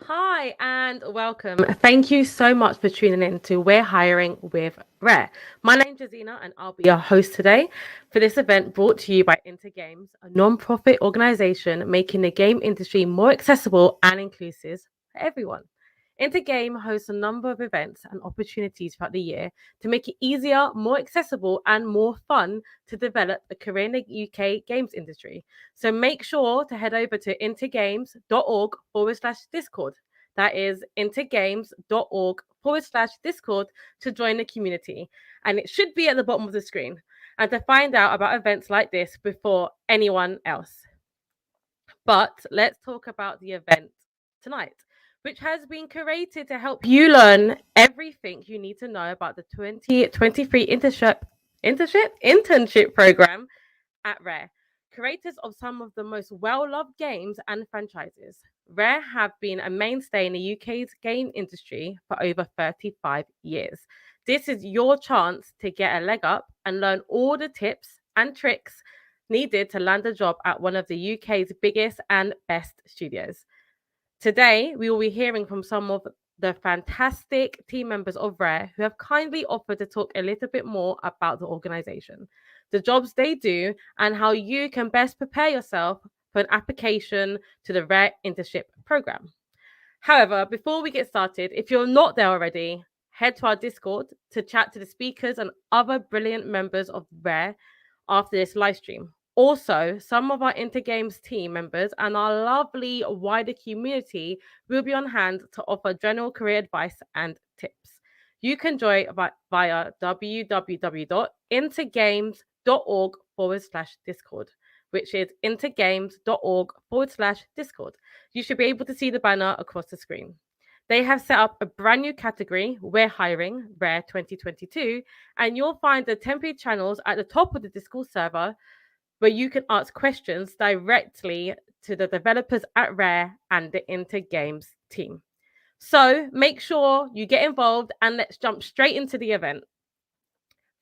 Hi and welcome. Thank you so much for tuning in to We're Hiring with Rare. My name's Jazina and I'll be your host today for this event brought to you by Intergames, a non-profit organization making the game industry more accessible and inclusive for everyone. Intergame hosts a number of events and opportunities throughout the year to make it easier, more accessible, and more fun to develop a career in the UK games industry. So make sure to head over to intergames.org/Discord. That is intergames.org/Discord to join the community. And it should be at the bottom of the screen. And to find out about events like this before anyone else. But let's talk about the event tonight, which has been curated to help you learn everything you need to know about the 2023 internship program at Rare, creators of some of the most well loved games and franchises. Rare have been a mainstay in the UK's game industry for over 35 years. This is your chance to get a leg up and learn all the tips and tricks needed to land a job at one of the UK's biggest and best studios. Today, we will be hearing from some of the fantastic team members of Rare who have kindly offered to talk a little bit more about the organization, the jobs they do, and how you can best prepare yourself for an application to the Rare Internship program. However, before we get started, if you're not there already, head to our Discord to chat to the speakers and other brilliant members of Rare after this live stream. Also, some of our Intergames team members and our lovely wider community will be on hand to offer general career advice and tips. You can join via www.intergames.org/Discord, which is intergames.org/Discord. You should be able to see the banner across the screen. They have set up a brand new category, We're Hiring, Rare 2022, and you'll find the temporary channels at the top of the Discord server where you can ask questions directly to the developers at Rare and the Intergames team. So make sure you get involved and let's jump straight into the event.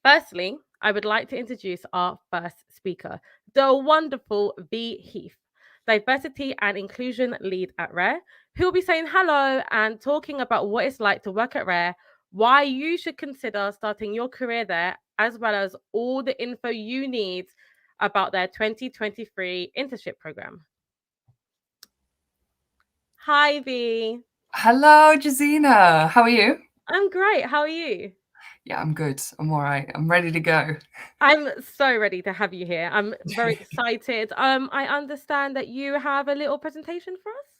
Firstly, I would like to introduce our first speaker, the wonderful V. Heath, Diversity and Inclusion Lead at Rare, who will be saying hello and talking about what it's like to work at Rare, why you should consider starting your career there, as well as all the info you need about their 2023 internship program. Hi, V. Hello, Jazina. How are you? I'm great. How are you? Yeah, I'm good. I'm all right. I'm ready to go. I'm so ready to have you here. I'm very excited. I understand that you have a little presentation for us.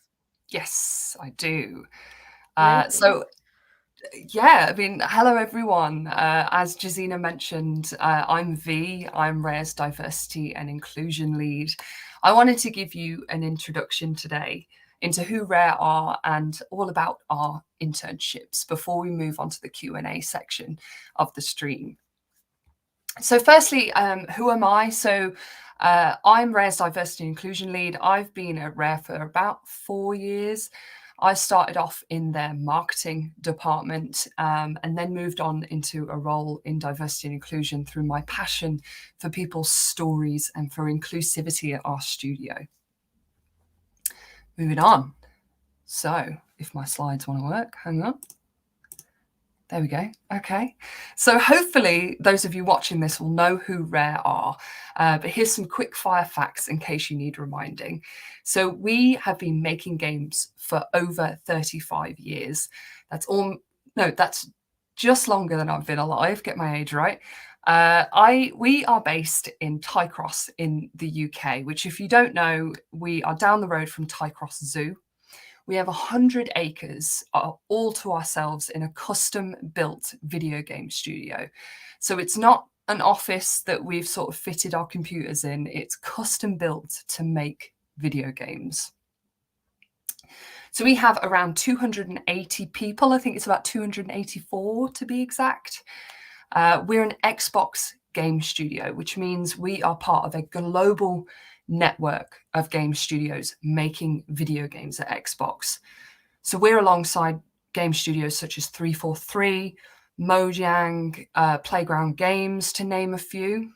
Yes, I do. Amazing. So, yeah, I mean, hello, everyone. As Jazina mentioned, I'm V. I'm Rare's Diversity and Inclusion Lead. I wanted to give you an introduction today into who Rare are and all about our internships before we move on to the Q&A section of the stream. So firstly, who am I? So I'm Rare's Diversity and Inclusion Lead. I've been at Rare for about 4 years. I started off in their marketing department and then moved on into a role in diversity and inclusion through my passion for people's stories and for inclusivity at our studio. Moving on. So if my slides want to work, hang on. There we go. Okay. So hopefully those of you watching this will know who Rare are. But here's some quick fire facts in case you need reminding. So we have been making games for over 35 years. That's just longer than I've been alive. Get my age right. We are based in Tycross in the UK, which if you don't know, we are down the road from Tycross Zoo. We have 100 acres all to ourselves in a custom-built video game studio. So it's not an office that we've sort of fitted our computers in. It's custom-built to make video games. So we have around 280 people. I think it's about 284 to be exact. We're an Xbox game studio, which means we are part of a global network of game studios making video games at Xbox. So we're alongside game studios such as 343, Mojang, Playground Games, to name a few.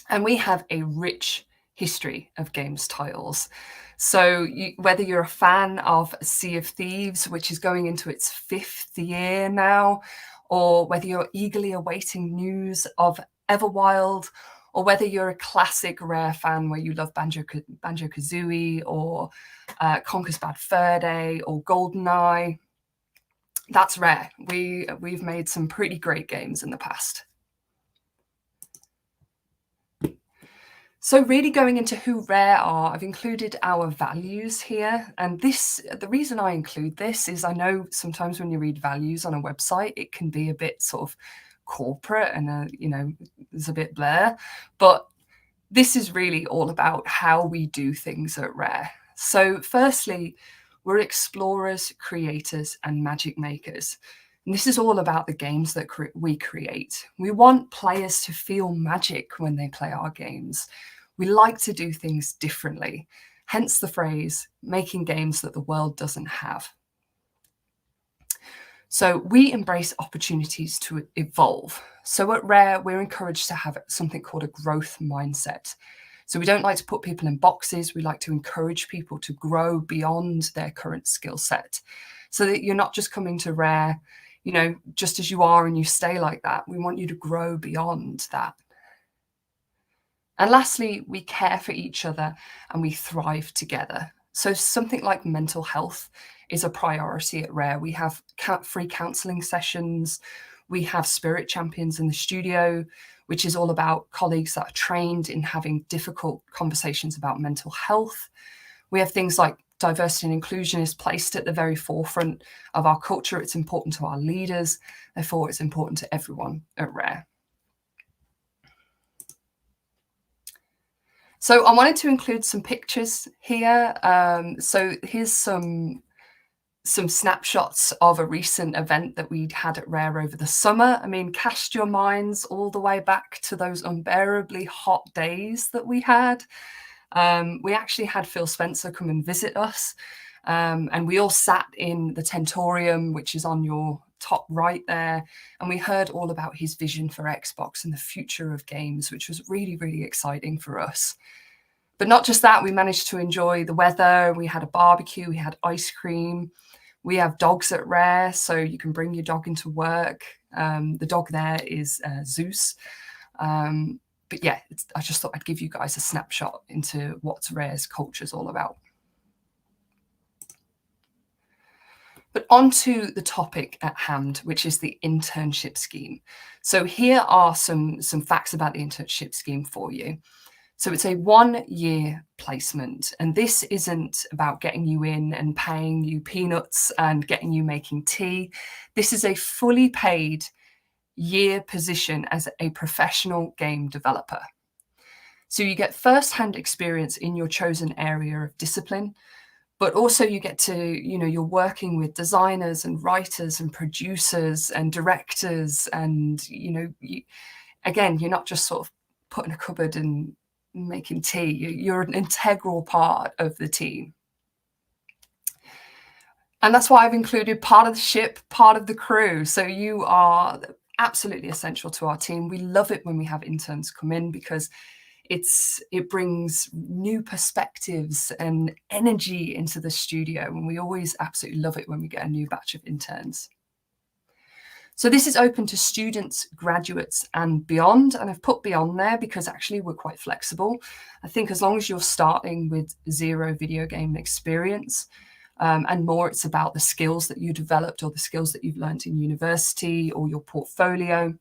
And we have a rich history of games titles. So whether you're a fan of Sea of Thieves, which is going into its 5th year now, or whether you're eagerly awaiting news of Everwild, or whether you're a classic Rare fan where you love Banjo-Kazooie or Conker's Bad Fur Day or GoldenEye, that's Rare. We've made some pretty great games in the past. So really going into who Rare are, I've included our values here. And the reason I include this is I know sometimes when you read values on a website, it can be a bit sort of corporate and, there's a bit blur. But this is really all about how we do things at Rare. So firstly, we're explorers, creators, and magic makers. And this is all about the games that we create. We want players to feel magic when they play our games. We like to do things differently, hence the phrase, making games that the world doesn't have. So we embrace opportunities to evolve. So at Rare, we're encouraged to have something called a growth mindset. So we don't like to put people in boxes. We like to encourage people to grow beyond their current skill set so that you're not just coming to Rare, just as you are and you stay like that. We want you to grow beyond that. And lastly, we care for each other and we thrive together. So something like mental health is a priority at Rare. We have free counselling sessions. We have spirit champions in the studio, which is all about colleagues that are trained in having difficult conversations about mental health. We have things like diversity and inclusion is placed at the very forefront of our culture. It's important to our leaders. Therefore, it's important to everyone at Rare. So I wanted to include some pictures here. So here's some snapshots of a recent event that we'd had at Rare over the summer. I mean, cast your minds all the way back to those unbearably hot days that we had. We actually had Phil Spencer come and visit us. And we all sat in the Tentorium, which is on your top right there. And we heard all about his vision for Xbox and the future of games, which was really, really exciting for us. But not just that, we managed to enjoy the weather. We had a barbecue, we had ice cream. We have dogs at Rare, so you can bring your dog into work. The dog there is Zeus. But yeah, I just thought I'd give you guys a snapshot into what Rare's culture is all about. But on to the topic at hand, which is the internship scheme. So here are some facts about the internship scheme for you. So it's a 1-year placement, and this isn't about getting you in and paying you peanuts and getting you making tea. This is a fully paid year position as a professional game developer. So you get first-hand experience in your chosen area of discipline, but also you get to, you're working with designers and writers and producers and directors. And, again, you're not just sort of put in a cupboard and making tea. You're an integral part of the team. And that's why I've included part of the ship, part of the crew. So you are absolutely essential to our team. We love it when we have interns come in because it brings new perspectives and energy into the studio, and we always absolutely love it when we get a new batch of interns. So this is open to students, graduates, and beyond, and I've put beyond there because actually we're quite flexible. I think as long as you're starting with 0 video game experience, and more it's about the skills that you developed or the skills that you've learned in university or your portfolio.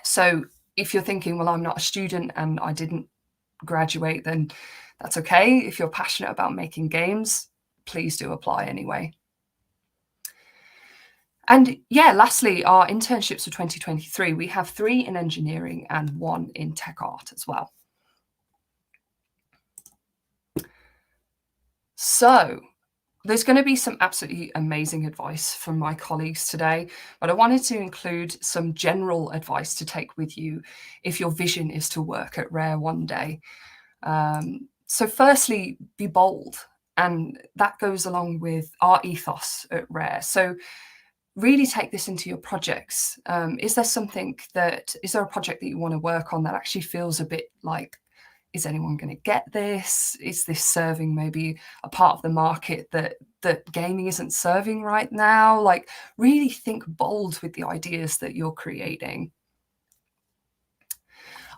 So if you're thinking, well, I'm not a student and I didn't graduate, then that's okay. If you're passionate about making games, please do apply anyway. And yeah, lastly, our internships for 2023, we have 3 in engineering and 1 in tech art as well. So there's going to be some absolutely amazing advice from my colleagues today, but I wanted to include some general advice to take with you if your vision is to work at Rare one day. So firstly, be bold, and that goes along with our ethos at Rare. So really take this into your projects. Is there a project that you want to work on that actually feels a bit like is anyone going to get this? Is this serving maybe a part of the market that gaming isn't serving right now? Like, really think bold with the ideas that you're creating.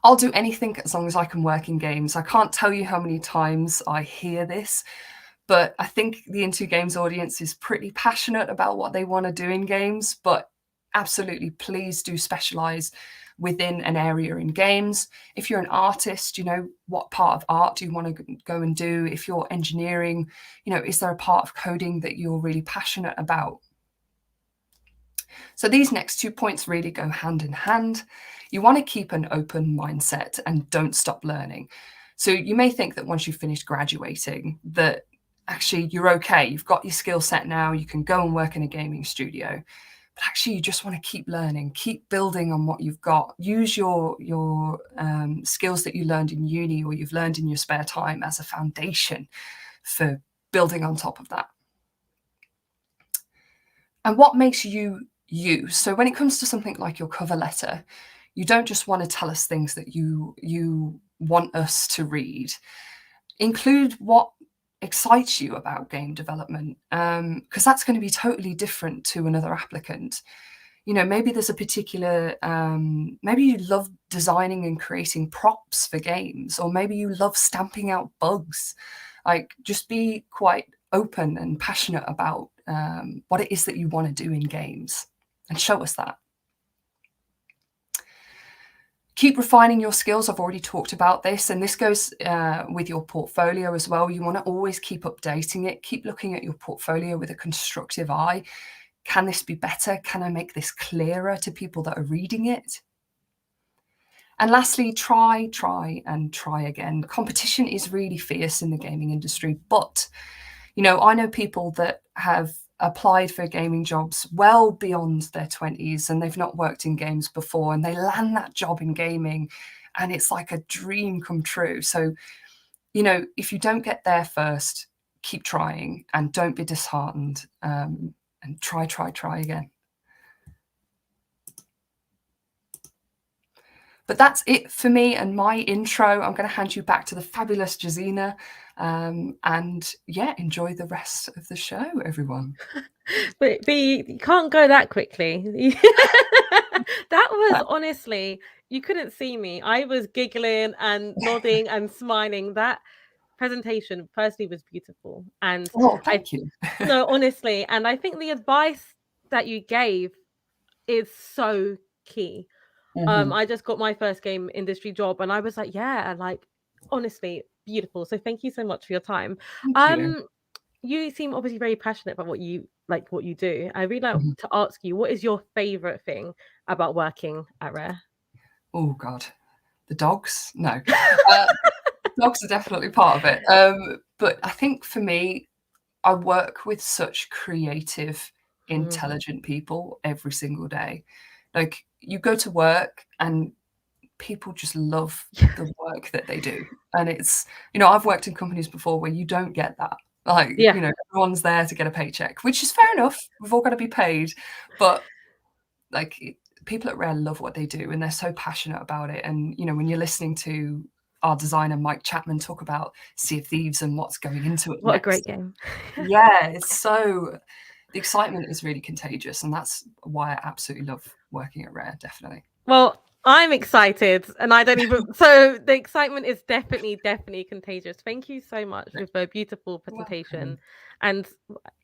I'll do anything as long as I can work in games. I can't tell you how many times I hear this, but I think the Into Games audience is pretty passionate about what they want to do in games, but absolutely, please do specialize within an area in games. If you're an artist, you know, what part of art do you want to go and do? If you're engineering, you know, is there a part of coding that you're really passionate about? So these next 2 points really go hand in hand. You want to keep an open mindset and don't stop learning. So you may think that once you've finished graduating, that actually you're okay, you've got your skill set now, you can go and work in a gaming studio. But actually, you just want to keep learning, keep building on what you've got. Use your skills that you learned in uni or you've learned in your spare time as a foundation for building on top of that. And what makes you you? So when it comes to something like your cover letter, you don't just want to tell us things that you want us to read. Include what excites you about game development, because that's going to be totally different to another applicant. You know, maybe there's a particular, maybe you love designing and creating props for games, or maybe you love stamping out bugs. Like, just be quite open and passionate about what it is that you want to do in games, and show us that. Keep refining your skills. I've already talked about this, and this goes with your portfolio as well. You want to always keep updating it. Keep looking at your portfolio with a constructive eye. Can this be better? Can I make this clearer to people that are reading it? And lastly, try and try again. Competition is really fierce in the gaming industry, but you know, I know people that have applied for gaming jobs well beyond their 20s and they've not worked in games before, and they land that job in gaming and it's like a dream come true. So, you know, if you don't get there first, keep trying and don't be disheartened, and try again. But that's it for me and my intro. I'm going to hand you back to the fabulous Jazina. And yeah, enjoy the rest of the show, everyone. But you can't go that quickly. That was honestly, you couldn't see me. I was giggling and nodding and smiling. That presentation personally was beautiful. And thank you. No, honestly. And I think the advice that you gave is so key. I just got my first game industry job and I was like, yeah, like honestly, beautiful. So thank you so much for your time. You seem obviously very passionate about what you do. I really like to ask you, what is your favorite thing about working at Rare? Oh God, the dogs? No. Dogs are definitely part of it. But I think for me, I work with such creative, intelligent people every single day. Like, you go to work and people just love the work that they do. And it's, you know, I've worked in companies before where you don't get that. Like, you know, everyone's there to get a paycheck, which is fair enough. We've all got to be paid. But like, people at Rare love what they do and they're so passionate about it. And, you know, when you're listening to our designer, Mike Chapman, talk about Sea of Thieves and what's going into it. What next. A great game. Yeah, it's so, the excitement is really contagious. And that's why I absolutely love working at Rare, definitely. Well, I'm excited and I don't even, so the excitement is definitely contagious. Thank you so much for a beautiful presentation. And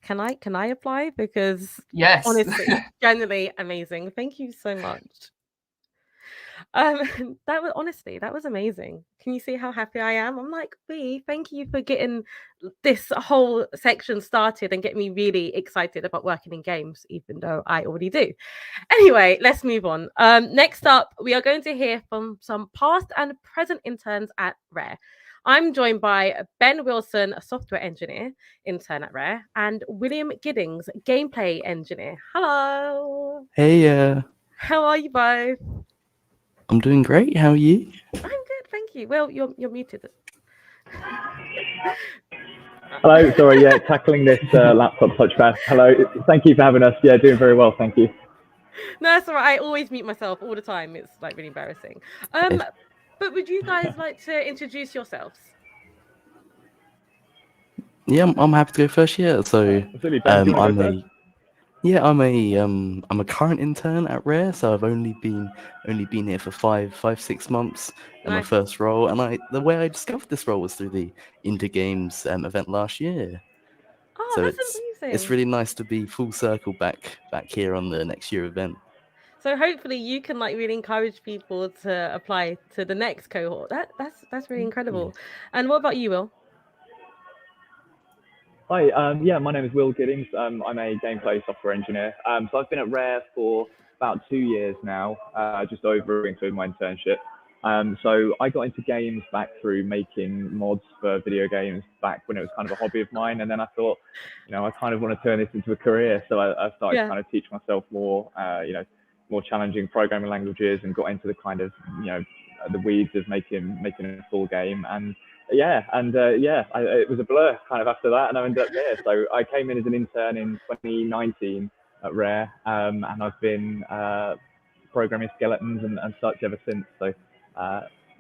can I apply? Because yes, honestly, genuinely amazing. Thank you so much. That was amazing. Can you see how happy I am? I'm like, B, thank you for getting this whole section started and getting me really excited about working in games, even though I already do. Anyway, let's move on. Next up, we are going to hear from some past and present interns at Rare. I'm joined by Ben Wilson, a software engineer, intern at Rare, and William Giddings, gameplay engineer. Hello. Hey. How are you both? I'm doing great. How are you? I'm good, thank you. Well, you're muted. Hello, sorry, yeah, tackling this laptop touchpad. Hello, thank you for having us. Yeah, doing very well, thank you. No, that's all right. I always mute myself all the time. It's like really embarrassing. But would you guys like to introduce yourselves? Yeah, I'm happy to go first. Yeah, so Absolutely, Ben. Do you want to go first? I'm a current intern at Rare, so I've only been here for 6 months in my Nice. first role, and the way I discovered this role was through the Indie Games event last year. Oh, So that's it's amazing. really nice to be full circle back here on the next year event. So hopefully you can like really encourage people to apply to the next cohort. That's really incredible. And what about you, Will? Hi, yeah, my name is Will Giddings. I'm a gameplay software engineer. So I've been at Rare for about 2 years now, just over including my internship. So I got into games back through making mods for video games back when it was kind of a hobby of mine. And then I thought, I kind of want to turn this into a career. So I started Yeah. kind of teach myself more, more challenging programming languages and got into the kind of, the weeds of making a full game. And it was a blur kind of after that, and I ended up here. So I came in as an intern in 2019 at Rare, and I've been programming skeletons and such ever since. So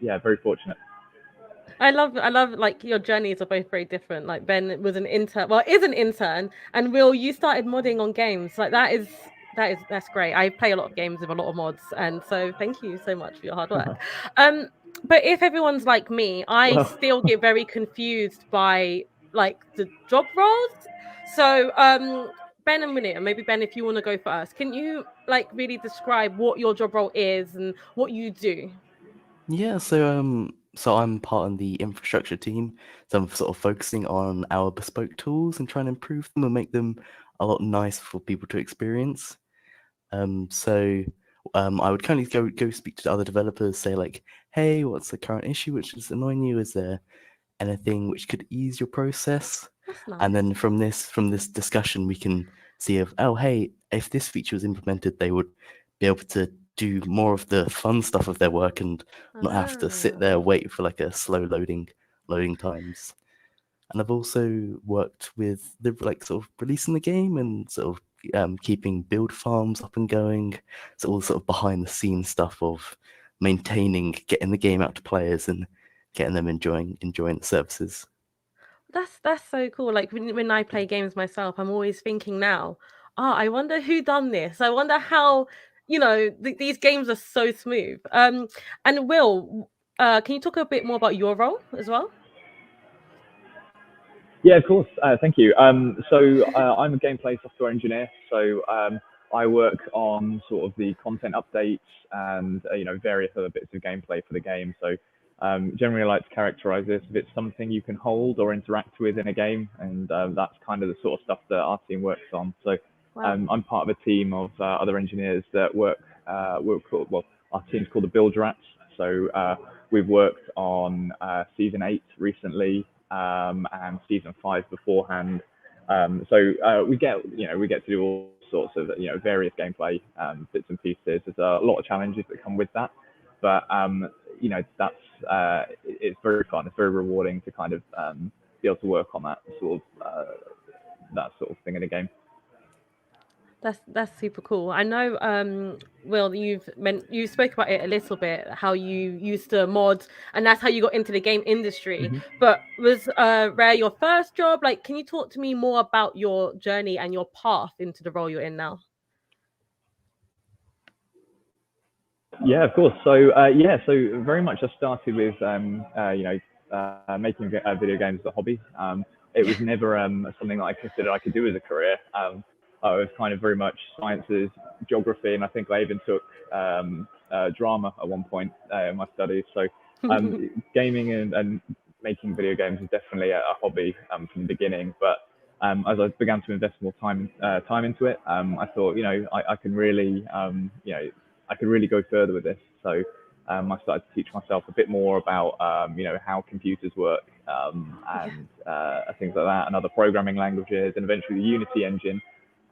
very fortunate. I love like your journeys are both very different. Like Ben was an intern, well, is an intern, and Will, you started modding on games. Like that's great. I play a lot of games with a lot of mods, and so thank you so much for your hard work. But if everyone's like me, I still get very confused by like the job roles. So Ben and Winnie, and maybe Ben, if you want to go first, can you like really describe what your job role is and what you do? Yeah, so I'm part of the infrastructure team. So I'm sort of focusing on our bespoke tools and trying to improve them and make them a lot nicer for people to experience. I would kind of go speak to other developers, say like, hey, what's the current issue which is annoying you? Is there anything which could ease your process? That's nice. And then from this discussion, we can see if, oh, hey, if this feature was implemented, they would be able to do more of the fun stuff of their work and not have to sit there wait for like a slow loading times. And I've also worked with the like sort of releasing the game and sort of keeping build farms up and going. So all sort of behind the scenes stuff of maintaining, getting the game out to players and getting them enjoying the services. That's so cool. Like when I play games myself, I'm always thinking now, I wonder who done this. I wonder how, these games are so smooth. And Will, can you talk a bit more about your role as well? Yeah, of course. Thank you. I'm a gameplay software engineer. So I work on sort of the content updates and various other bits of gameplay for the game. So generally, I like to characterize this if it's something you can hold or interact with in a game, and that's kind of the sort of stuff that our team works on. So Wow. I'm part of a team of other engineers that work. Our team's called the Build Rats. So we've worked on season 8 recently, and season 5 beforehand. We get to do all sorts of various gameplay bits and pieces. There's a lot of challenges that come with that, but that's it's very fun. It's very rewarding to kind of be able to work on that sort of thing in a game. That's super cool. I know, Will, you spoke about it a little bit, how you used to mod, and that's how you got into the game industry. Mm-hmm. But was Rare your first job? Like, can you talk to me more about your journey and your path into the role you're in now? Yeah, of course. So so very much I started with making video games as a hobby. It was never something that I considered I could do as a career. I was kind of very much sciences, geography, and I think I even took drama at one point in my studies. So gaming and making video games is definitely a hobby from the beginning. But as I began to invest more time into it, I thought I can really I could really go further with this. So I started to teach myself a bit more about how computers work and things like that, and other programming languages, and eventually the Unity engine.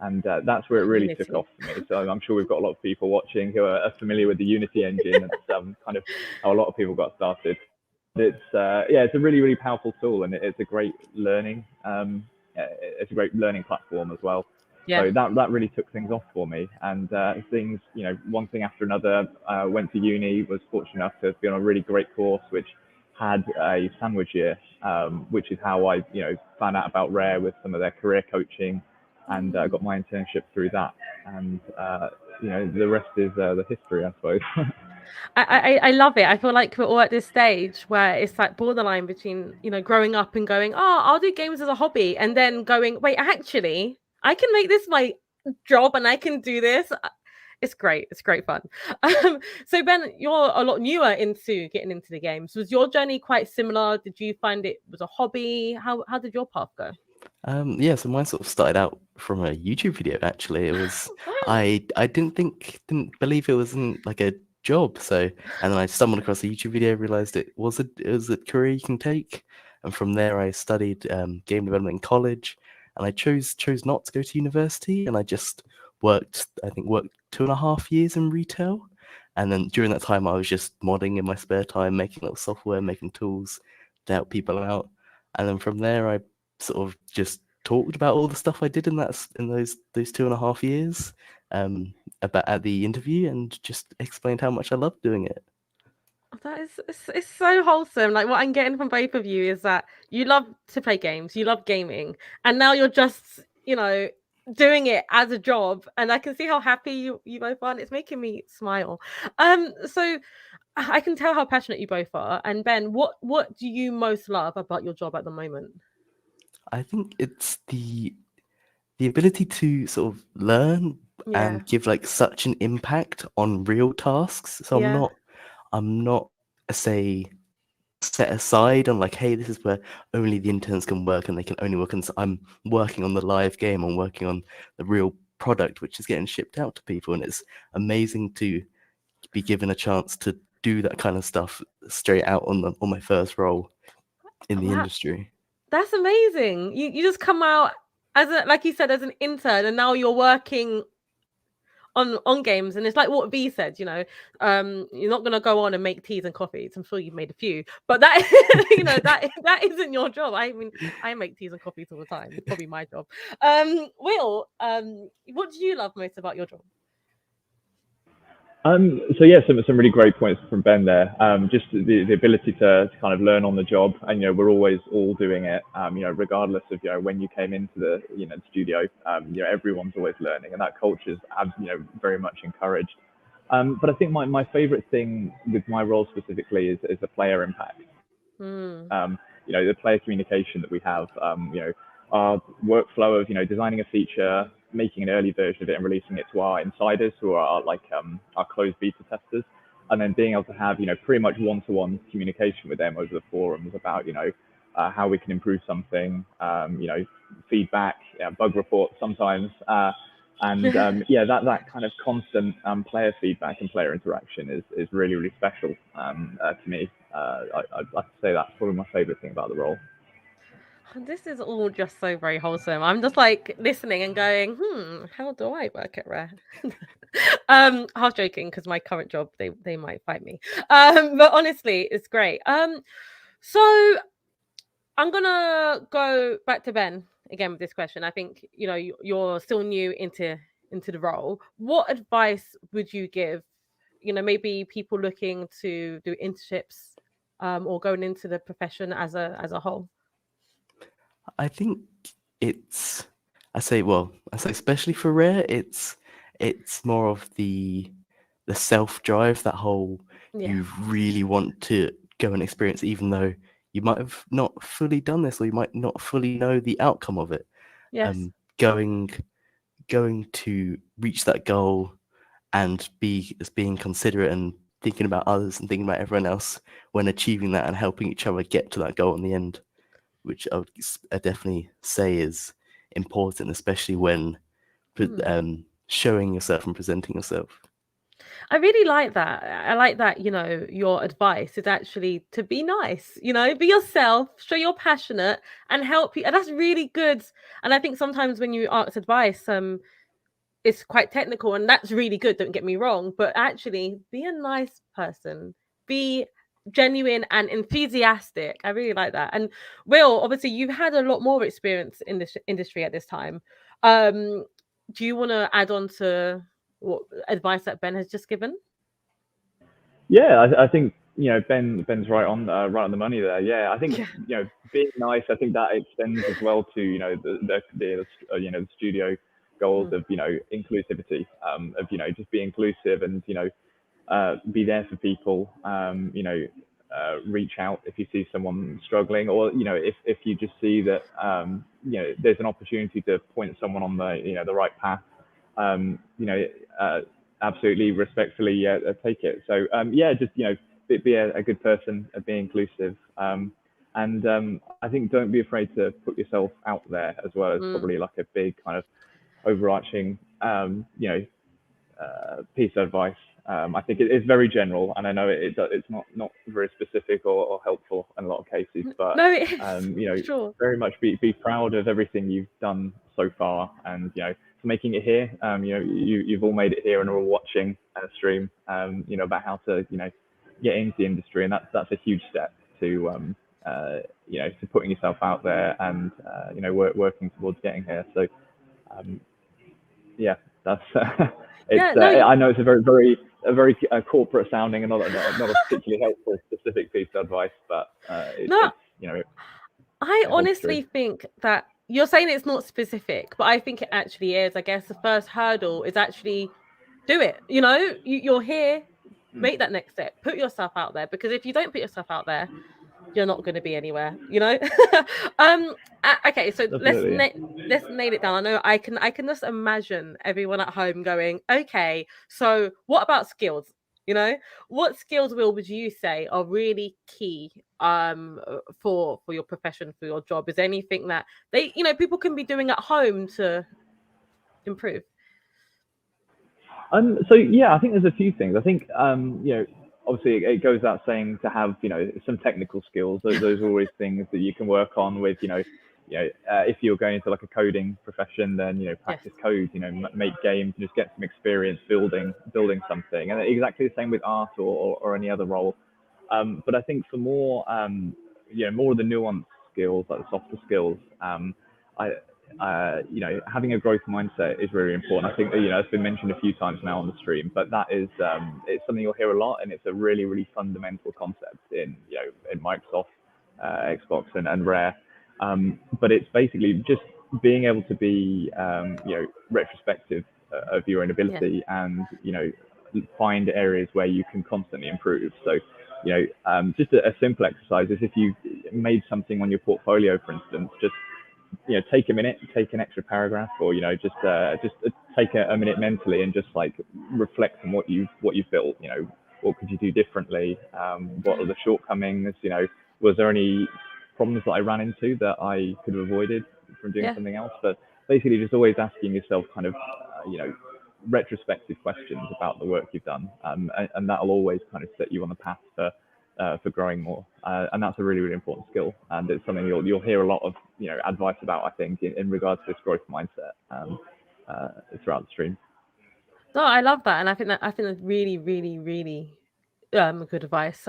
And that's where it really took off for me. So I'm sure we've got a lot of people watching who are familiar with the Unity engine. It's kind of how a lot of people got started. It's it's a really, really powerful tool, and it's a great learning. It's a great learning platform as well. Yeah. So that really took things off for me, and things, one thing after another. Went to uni, was fortunate enough to be on a really great course, which had a sandwich year, which is how I, found out about Rare with some of their career coaching, and got my internship through that. And the rest is the history, I suppose. I love it. I feel like we're all at this stage where it's like borderline between, growing up and going, oh, I'll do games as a hobby, and then going, wait, actually, I can make this my job and I can do this. It's great. It's great fun. So Ben, you're a lot newer into getting into the games. Was your journey quite similar? Did you find it was a hobby? How did your path go? Yeah, so mine sort of started out from a YouTube video. Actually, it was I didn't believe it wasn't like a job. So, and then I stumbled across a YouTube video, realized it was a career you can take, and from there I studied game development in college, and I chose not to go to university, and I just worked 2.5 years in retail, and then during that time I was just modding in my spare time, making little software, making tools to help people out, and then from there I sort of just talked about all the stuff I did in those 2.5 years about at the interview, and just explained how much I loved doing it. That is, it's so wholesome. Like what I'm getting from both of you is that you love to play games, you love gaming, and now you're just, doing it as a job. And I can see how happy you both are. And it's making me smile. So I can tell how passionate you both are. And Ben, what do you most love about your job at the moment? I think it's the ability to sort of learn Yeah. and give like such an impact on real tasks. So Yeah. I'm not say set aside on like, hey, this is where only the interns can work and they can only work on. I'm working on the live game. I'm working on the real product, which is getting shipped out to people, and it's amazing to be given a chance to do that kind of stuff straight out on my first role in the Wow. industry. That's amazing. You just come out as like you said, as an intern, and now you're working on games, and it's like what V said, you're not gonna go on and make teas and coffees. I'm sure you've made a few, but that that isn't your job. I mean, I make teas and coffees all the time. It's probably my job. Will, what do you love most about your job? So yeah, some really great points from Ben there. Just the ability to kind of learn on the job, and we're always all doing it. Regardless of when you came into the the studio, everyone's always learning, and that culture is very much encouraged. But I think my favorite thing with my role specifically is the player impact. The player communication that we have. Our workflow of designing a feature, making an early version of it, and releasing it to our insiders, who are like our closed beta testers, and then being able to have pretty much one-to-one communication with them over the forums about how we can improve something, feedback, bug reports sometimes, and that kind of constant player feedback and player interaction is really, really special to me. I'd say that's probably my favorite thing about the role. This is all just so very wholesome. I'm just like listening and going, how do I work at Rare? Half joking, because my current job, they might fight me. But honestly, it's great. So I'm gonna go back to Ben again with this question. I think you're still new into the role. What advice would you give? Maybe people looking to do internships, or going into the profession as a whole. I think I say especially for Rare, it's more of the self-drive, that whole you really want to go and experience, even though you might have not fully done this, or you might not fully know the outcome of it. Yes. Going to reach that goal and being considerate and thinking about others and thinking about everyone else when achieving that, and helping each other get to that goal in the end, which I would definitely say is important, especially when showing yourself and presenting yourself. I really like that. I like that, your advice is actually to be nice, be yourself, show you're passionate, and help you. And that's really good. And I think sometimes when you ask advice, it's quite technical, and that's really good, don't get me wrong, but actually be a nice person, be genuine and enthusiastic. I really like that. And Will, obviously you've had a lot more experience in this industry at this time. do you want to add on to what advice that Ben has just given? Yeah, I think Ben's right on the money there. Yeah, I think being nice. I think that extends as well to the studio goals of inclusivity, of just be inclusive and be there for people. Reach out if you see someone struggling, or if you just see that there's an opportunity to point someone on the right path. Um, you know, Absolutely respectfully take it. So just be a good person, be inclusive, and I think don't be afraid to put yourself out there as well as probably like a big kind of overarching piece of advice. I think it's very general, and I know it's not very specific or helpful in a lot of cases. But No, it is. Sure. very much be proud of everything you've done so far, and for making it here. You've all made it here and are all watching a stream. About how to get into the industry, and that's a huge step to to putting yourself out there and working towards getting here. So that's I know it's a very corporate sounding and not a particularly helpful specific piece of advice, but I honestly think that you're saying it's not specific, but I think it actually is. I guess the first hurdle is actually do it. You're here, make that next step, put yourself out there, because if you don't put yourself out there, you're not going to be anywhere. Okay, so let's nail it down. I know I can just imagine everyone at home going, okay, so what about skills? What skills, Will, would you say are really key for your profession, for your job? Is there anything that people can be doing at home to improve? So I think there's a few things. I think obviously it goes without saying to have some technical skills. Those are always things that you can work on with. If you're going into like a coding profession, then practice code. Make games, just get some experience building something. And exactly the same with art or any other role. But I think for more more of the nuanced skills, like the softer skills, having a growth mindset is really important. I think it's been mentioned a few times now on the stream, but that is it's something you'll hear a lot, and it's a really, really fundamental concept in in Microsoft, Xbox, and Rare. But it's basically just being able to be retrospective of your own ability, and find areas where you can constantly improve. So just a simple exercise is if you made something on your portfolio, for instance, just take a minute, take an extra paragraph, or just take a minute mentally and just like reflect on what you've built. What could you do differently? What are the shortcomings? Was there any problems that I ran into that I could have avoided from doing something else? But basically, just always asking yourself kind of retrospective questions about the work you've done, and that'll always kind of set you on the path for growing more, and that's a really, really important skill, and it's something you'll hear a lot of advice about, I think, in regards to this growth mindset throughout the stream. No, I love that, and I think that's really, really, really good advice.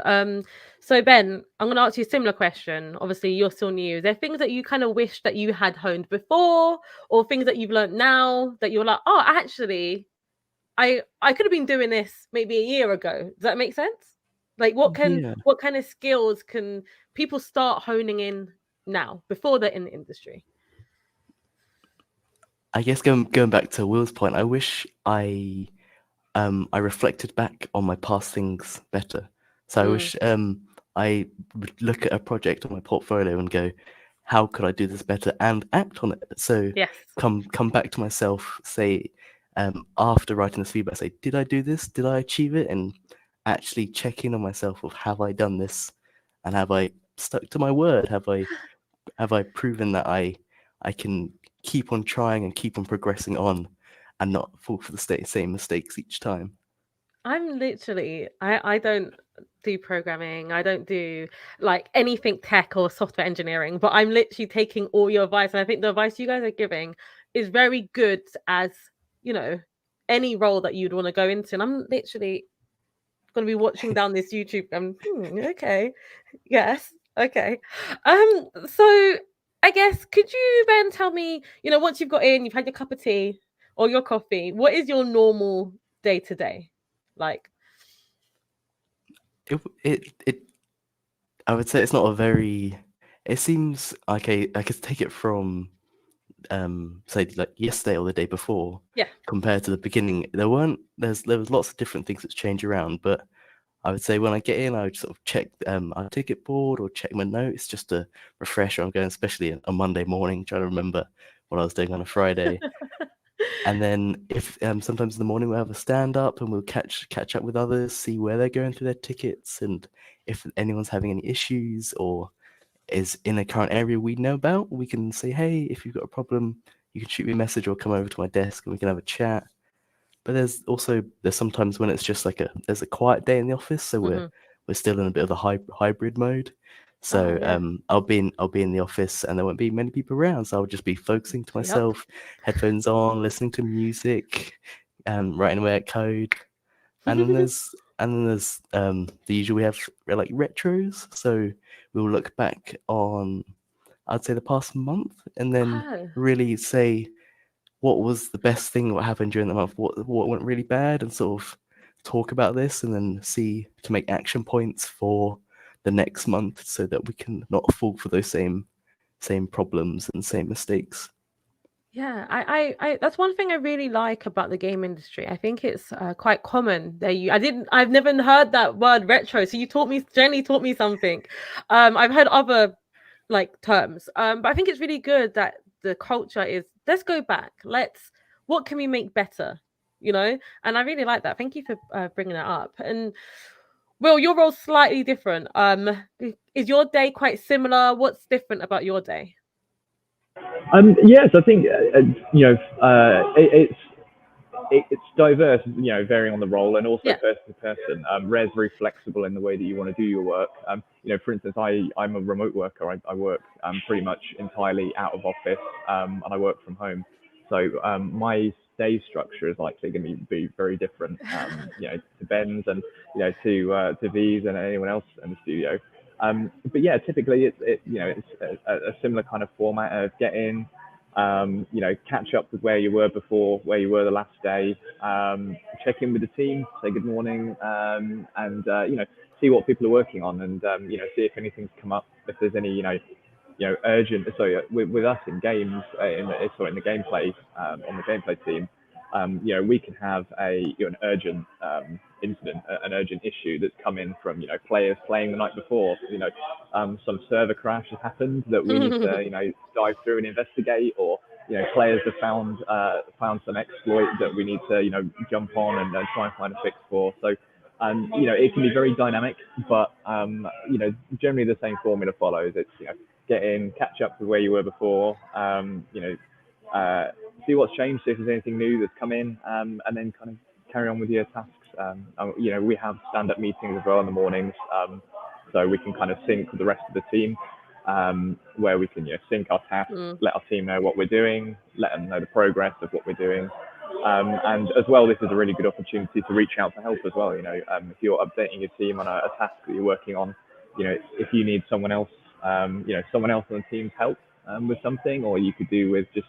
So Ben, I'm going to ask you a similar question. Obviously, you're still new. Is there things that you kind of wish that you had honed before, or things that you've learned now that you're like, oh, actually, I could have been doing this maybe a year ago? Does that make sense? Like, what kind of skills can people start honing in now before they're in the industry? I guess going back to Will's point, I wish I reflected back on my past things better. So I wish I would look at a project on my portfolio and go, how could I do this better, and act on it. So come back to myself, say, after writing this feedback, say, did I do this? Did I achieve it? And actually check in on myself of, have I done this, and have I stuck to my word? Have I proven that I can keep on trying and keep on progressing on, and not fall for the same mistakes each time? I'm literally, I don't do programming. I don't do like anything tech or software engineering, but I'm literally taking all your advice. And I think the advice you guys are giving is very good as, any role that you'd want to go into. And I'm literally going to be watching down this YouTube and okay. Yes. Okay. So I guess, could you, Ben, tell me, once you've got in, you've had your cup of tea, or your coffee, what is your normal day to day like? It I would say it's not a very. It seems like I could take it from say like yesterday or the day before. Yeah. Compared to the beginning, there was lots of different things that change around, but I would say when I get in, I would sort of check our ticket board or check my notes just to refresh where I'm going, especially on a Monday morning, trying to remember what I was doing on a Friday. And then if sometimes in the morning we'll have a stand up and we'll catch up with others, see where they're going through their tickets and if anyone's having any issues or is in a current area we know about, we can say, hey, if you've got a problem, you can shoot me a message or come over to my desk and we can have a chat. But there's sometimes when it's just like there's a quiet day in the office, so we're still in a bit of a hybrid mode. So I'll be in the office and there won't be many people around, so I'll just be focusing to myself, headphones on, listening to music, writing away at code. And then there's the usual, we have like retros, so we'll look back on, I'd say, the past month and then really say what was the best thing what happened during the month, what went really bad, and sort of talk about this and then see to make action points for the next month so that we can not fall for those same problems and same mistakes. Yeah, I that's one thing I really like about the game industry. I think it's quite common that I've never heard that word retro. So Jenny taught me something. I've heard other like terms, but I think it's really good that the culture is let's go back. What can we make better? And I really like that. Thank you for bringing that up. And Will, your role's slightly different. Is your day quite similar? What's different about your day? Yes, I think it's diverse, varying on the role and also person to person. Rare's very flexible in the way that you want to do your work. For instance, I'm a remote worker. I work pretty much entirely out of office, and I work from home. So my day structure is likely going to be very different, to Ben's and to V's and anyone else in the studio. But yeah, typically it's a similar kind of format of get in, catch up with where you were before, where you were the last day, check in with the team, say good morning, and see what people are working on, and see if anything's come up, if there's any urgent. So with us in games, in the gameplay, on the gameplay team, we can have an urgent incident, an urgent issue that's come in from players playing the night before. Some server crash has happened that we need to dive through and investigate, or players have found some exploit that we need to jump on and try and find a fix for. So it can be very dynamic, but generally the same formula follows. It's get in, catch up with where you were before, see what's changed, see if there's anything new that's come in, and then kind of carry on with your tasks. We have stand-up meetings as well in the mornings, so we can kind of sync with the rest of the team, where we can sync our tasks, let our team know what we're doing, let them know the progress of what we're doing. And as well, this is a really good opportunity to reach out for help as well. If you're updating your team on a task that you're working on, if you need someone else on the team's help with something, or you could do with just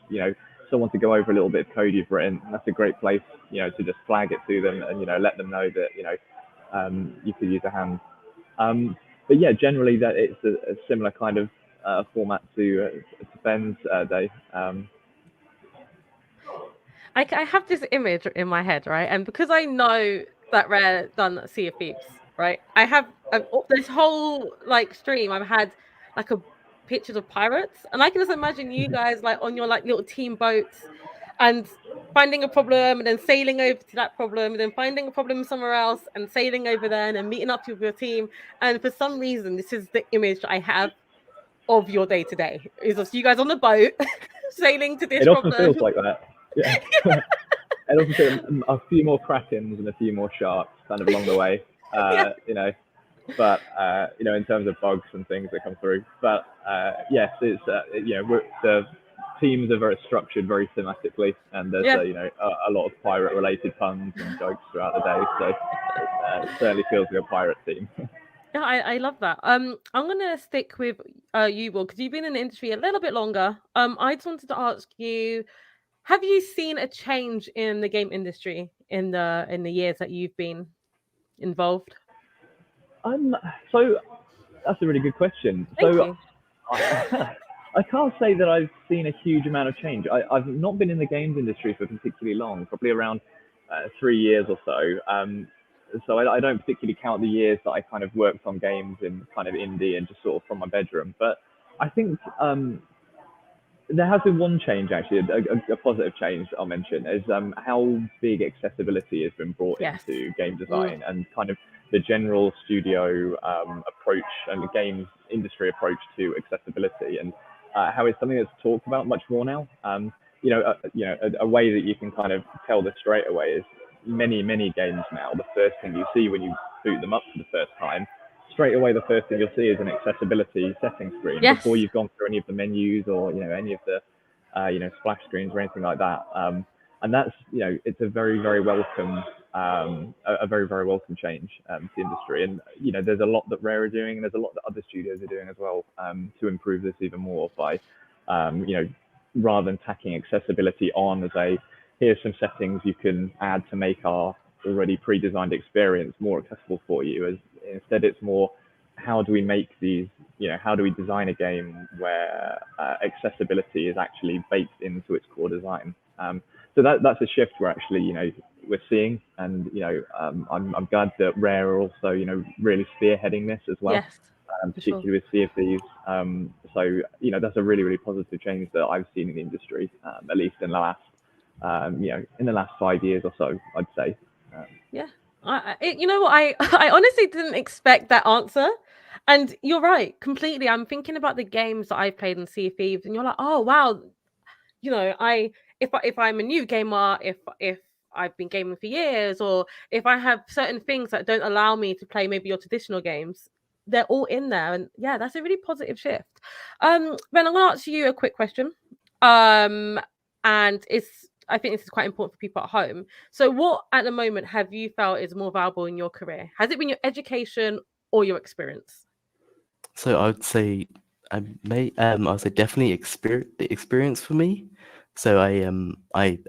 someone to go over a little bit of code you've written, that's a great place to just flag it to them and let them know that you could use a hand. But yeah, generally that it's a similar kind of format to Ben's day. I have this image in my head, right? And because I know that Rare done Sea of Thieves, right? I have this whole like stream. I've had like a pictures of pirates, and I can just imagine you guys like on your like little team boats and finding a problem and then sailing over to that problem and then finding a problem somewhere else and sailing over there and then meeting up with your team. And for some reason, this is the image I have of your day to day. Is of you guys on the boat sailing to this problem. It often feels like that. Yeah. And also a few more krakens and a few more sharks kind of along the way, but in terms of bugs and things that come through. But yes, it's the teams are very structured very thematically, and there's a lot of pirate related puns and jokes throughout the day, so it certainly feels like a pirate team. Yeah, I love that. I'm gonna stick with you, Will, because you've been in the industry a little bit longer. I just wanted to ask you, Have you seen a change in the game industry in the years that you've been involved? So that's a really good question. Thank So you. I can't say that I've seen a huge amount of change. I've not been in the games industry for particularly long, probably around 3 years or so. So I don't particularly count the years that I kind of worked on games in kind of indie and just sort of from my bedroom. But I think there has been one change, actually, a positive change that I'll mention, is how big accessibility has been brought Yes. into game design and kind of the general studio approach and the games industry approach to accessibility, and how it's something that's talked about much more now. A way that you can kind of tell this straight away is many games now, the first thing you see when you boot them up for the first time, straight away the first thing you'll see is an accessibility setting screen before you've gone through any of the menus or any of the splash screens or anything like that. And that's it's a very welcome a very welcome change to the industry. And there's a lot that Rare are doing, and there's a lot that other studios are doing as well to improve this even more by rather than tacking accessibility on as a here's some settings you can add to make our already pre-designed experience more accessible for you. As instead, it's more how do we make these, how do we design a game where accessibility is actually baked into its core design. So that's a shift we're actually, we're seeing, and I'm glad that Rare are also, really spearheading this as well. Yes, particularly with Sea of Thieves. So that's a really positive change that I've seen in the industry, at least in the last, in the last 5 years or so, I'd say. Yeah. You know what? I honestly didn't expect that answer. And you're right, completely. I'm thinking about the games that I've played in Sea of Thieves, and you're like, oh wow, if I'm a new gamer, if I've been gaming for years, or if I have certain things that don't allow me to play maybe your traditional games, they're all in there. And yeah, that's a really positive shift. Ben, I'm gonna ask you a quick question. And I think this is quite important for people at home. So what at the moment have you felt is more valuable in your career? Has it been your education or your experience? So I would say definitely the experience for me. So I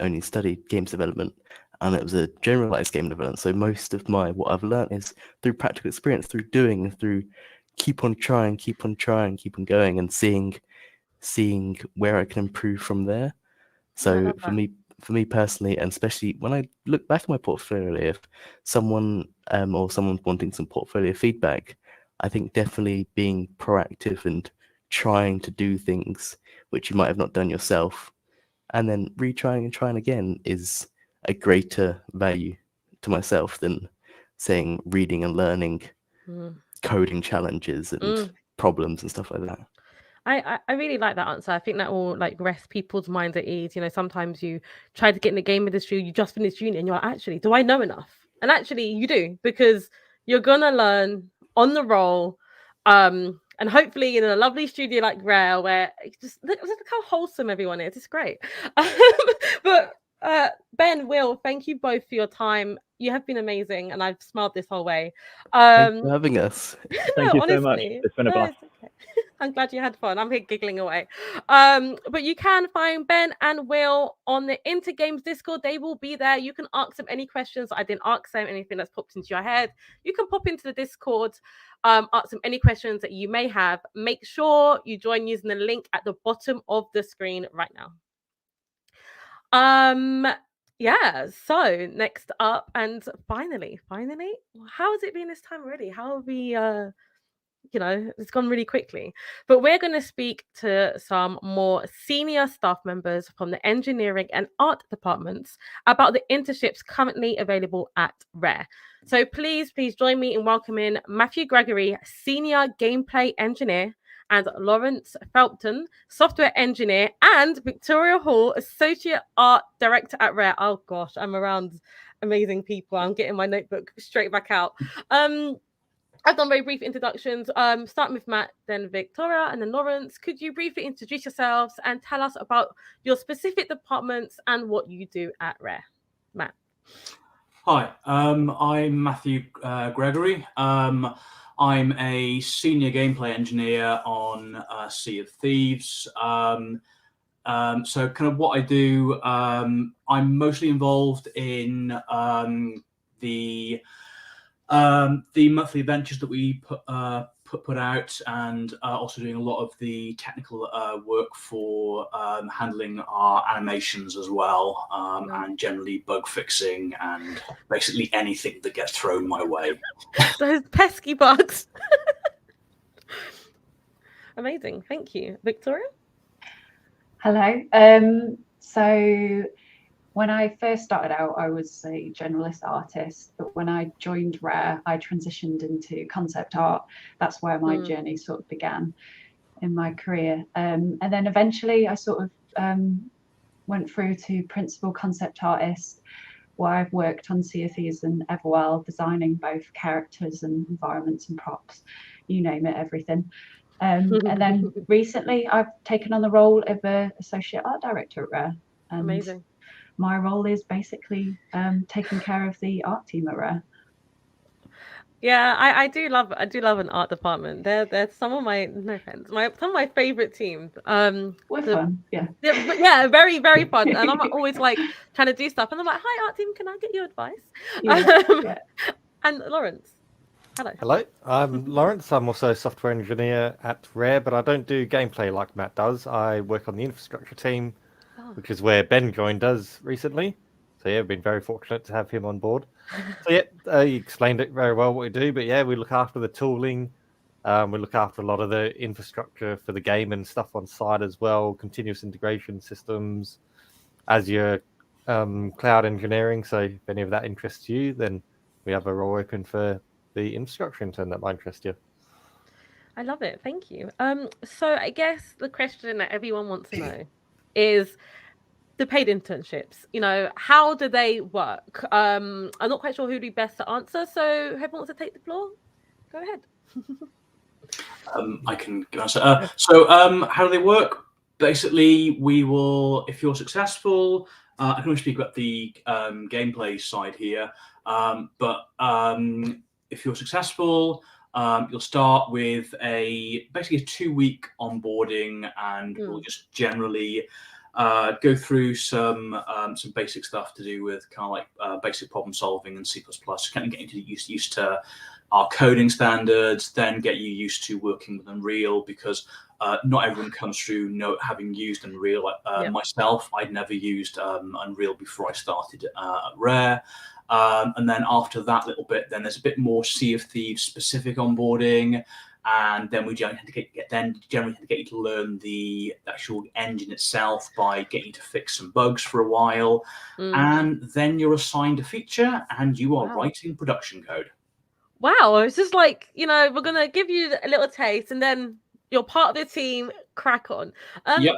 only studied games development, and it was a generalized game development. So most of what I've learned is through practical experience, through doing, and through keep on trying, keep on going, and seeing where I can improve from there. So for me personally, and especially when I look back at my portfolio, if someone someone's wanting some portfolio feedback, I think definitely being proactive and trying to do things which you might have not done yourself, and then retrying and trying again is a greater value to myself than saying reading and learning coding challenges and problems and stuff like that. I really like that answer. I think that will like rest people's minds at ease. Sometimes you try to get in the game industry, you just finished uni, and you're like, actually, do I know enough? And actually, you do, because you're gonna learn on the roll, and hopefully in a lovely studio like Rare, where just look how wholesome everyone is. It's great. But Ben, Will, thank you both for your time. You have been amazing, and I've smiled this whole way. Thanks for having us. Thank you so much. It's been a blast. Okay. I'm glad you had fun. I'm here giggling away. But you can find Ben and Will on the Intergames Discord. They will be there. You can ask them any questions I didn't ask them, anything that's popped into your head. You can pop into the Discord, ask them any questions that you may have. Make sure you join using the link at the bottom of the screen right now. Yeah, so next up, and finally, how has it been this time already? How have we it's gone really quickly. But we're going to speak to some more senior staff members from the engineering and art departments about the internships currently available at Rare. So please join me in welcoming Matthew Gregory, senior gameplay engineer, and Lawrence Felton, software engineer, and Victoria Hall, associate art director at Rare. Oh gosh, I'm around amazing people. I'm getting my notebook straight back out. I've done very brief introductions. Starting with Matt, then Victoria, and then Lawrence. Could you briefly introduce yourselves and tell us about your specific departments and what you do at Rare? Matt. Hi, I'm Matthew Gregory. I'm a senior gameplay engineer on Sea of Thieves. So kind of what I do, I'm mostly involved in the monthly adventures that we put out, and also doing a lot of the technical work for handling our animations as well, and generally bug fixing and basically anything that gets thrown my way. Those pesky bugs. Amazing, thank you. Victoria? Hello. So when I first started out, I was a generalist artist, but when I joined Rare, I transitioned into concept art. That's where my journey sort of began in my career. And then eventually I sort of went through to principal concept artist, where I've worked on Sea of Thieves and Everwild, designing both characters and environments and props, you name it, everything. And then recently I've taken on the role of an associate art director at Rare. And Amazing. my role is basically taking care of the art team at Rare. Yeah, I do love an art department. They're some of my, no offense, some of my favorite teams. We're fun, yeah. But yeah, very, very fun. And I'm always like trying to do stuff, and I'm like, "Hi, art team, can I get your advice?" Yeah. And Lawrence, hello. Hello, I'm Lawrence. I'm also a software engineer at Rare, but I don't do gameplay like Matt does. I work on the infrastructure team, which is where Ben joined us recently. So yeah, I've been very fortunate to have him on board. So yeah, he explained it very well what we do, but yeah, we look after the tooling. We look after a lot of the infrastructure for the game and stuff on site as well, continuous integration systems, Azure, cloud engineering. So if any of that interests you, then we have a role open for the infrastructure intern that might interest you. I love it. Thank you. So I guess the question that everyone wants to know is the paid internships. You know, how do they work? I'm not quite sure who'd be best to answer. So whoever wants to take the floor, go ahead. I can answer. So how do they work? Basically, we will, if you're successful, I can only speak about the gameplay side here, but if you're successful, you'll start with basically a 2-week onboarding, and we'll just generally go through some basic stuff to do with kind of like basic problem solving in C++, kind of getting used to our coding standards, then get you used to working with Unreal, because not everyone comes through having used Unreal. Myself, I'd never used Unreal before I started at Rare. And then after that little bit, then there's a bit more Sea of Thieves specific onboarding, and then we generally have to get you to learn the actual engine itself by getting you to fix some bugs for a while, and then you're assigned a feature and you are writing production code. Wow, it's just like, you know, we're gonna give you a little taste, and then you're part of the team. Crack on. Yep.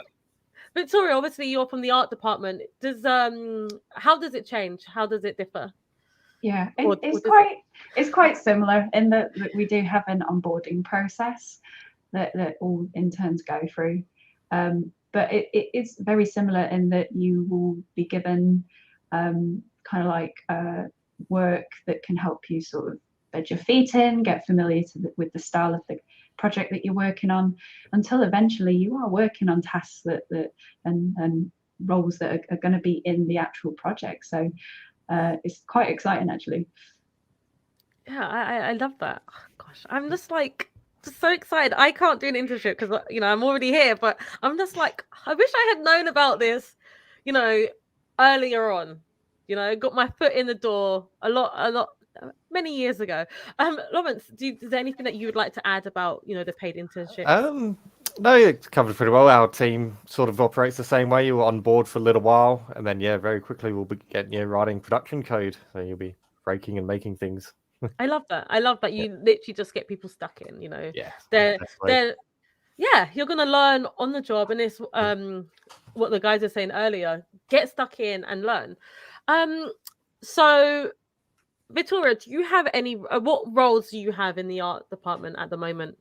Victoria, obviously you're from the art department. How does it change? How does it differ? Yeah, it's quite similar in that we do have an onboarding process that all interns go through, but it is very similar in that you will be given kind of like work that can help you sort of bed your feet in, get familiar with the style of the project that you're working on, until eventually you are working on tasks and roles that are going to be in the actual project. So it's quite exciting, actually. Yeah, I love that. Oh, gosh, I'm just so excited. I can't do an internship because, you know, I'm already here, but I'm just like, I wish I had known about this, you know, earlier on. You know, got my foot in the door a lot many years ago. Lawrence, is there anything that you would like to add about, you know, the paid internship? No, it's covered pretty well. Our team sort of operates the same way. You're on board for a little while, and then very quickly we'll be getting you writing production code. So you'll be breaking and making things. I love that. I love that you literally just get people stuck in. You know, you're gonna learn on the job, and it's what the guys are saying earlier. Get stuck in and learn. So, Victoria, do you have any? What roles do you have in the art department at the moment?